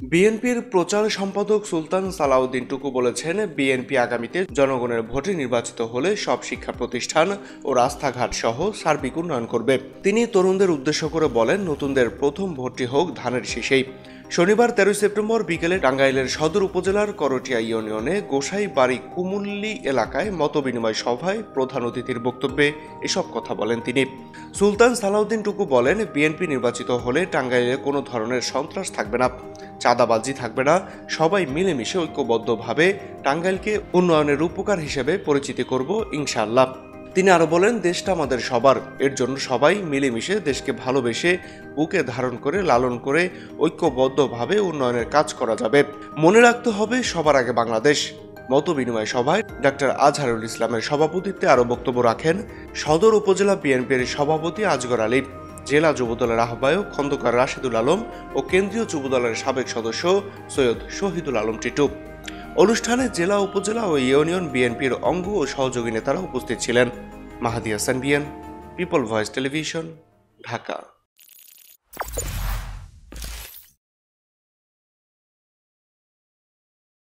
বিএনপির প্রচার সম্পাদক সুলতান সালাউদ্দিন টুকু বলেছেন, বিএনপি আগামীতে জনগণের ভোটে নির্বাচিত হলে সব শিক্ষা প্রতিষ্ঠান ও রাস্তাঘাট সহ সার্বিক উন্নয়ন করবে। তিনি তরুণদের উদ্দেশ্য করে বলেন, নতুনদের প্রথম ভোটটি হোক ধানের শীষেই। শনিবার 13 সেপ্টেম্বর বিকেলে টাঙ্গাইলের সদর উপজেলার করটিয়া ইউনিয়নে গোসাই বাড়ি কুমুল্লি এলাকায় মতবিনিময় সভায় প্রধান অতিথির বক্তব্যে এসব কথা বলেন তিনি। সুলতান সালাউদ্দিন টুকু বলেন, বিএনপি নির্বাচিত হলে টাঙ্গাইলে কোনো ধরনের সন্ত্রাস থাকবে না, চাঁদাবাজি থাকবে না, সবাই মিলেমিশে ঐক্যবদ্ধভাবে টাঙ্গাইলকে উন্নয়নের রূপকার হিসেবে পরিচিতি করব ইনশাআল্লাহ। তিনি আরো বলেন, দেশটা আমাদের সবার, এর জন্য সবাই মিলেমিশে দেশকে ভালোবেসে বুকে ধারণ করে লালন করে ঐক্যবদ্ধভাবে উন্নয়নের কাজ করা যাবে। মনে রাখতে হবে, সবার আগে বাংলাদেশ। মতবিনিময় সভায় ডাক্তার আজহারুল ইসলামের সভাপতিত্বে আরো বক্তব্য রাখেন সদর উপজেলা বিএনপির সভাপতি আজগর আলী, জেলা যুবদলের আহ্বায়ক খন্দকার রাশেদুল আলম ও কেন্দ্রীয় যুবদলের সাবেক সদস্য সৈয়দ শহীদুল আলম টিটু। অনুষ্ঠানে জেলা, উপজেলা ও ইউনিয়ন বিএনপির অঙ্গ ও সহযোগী নেতারা উপস্থিত ছিলেন। Mahadi Hasan BN, People Voice Television, Dhaka.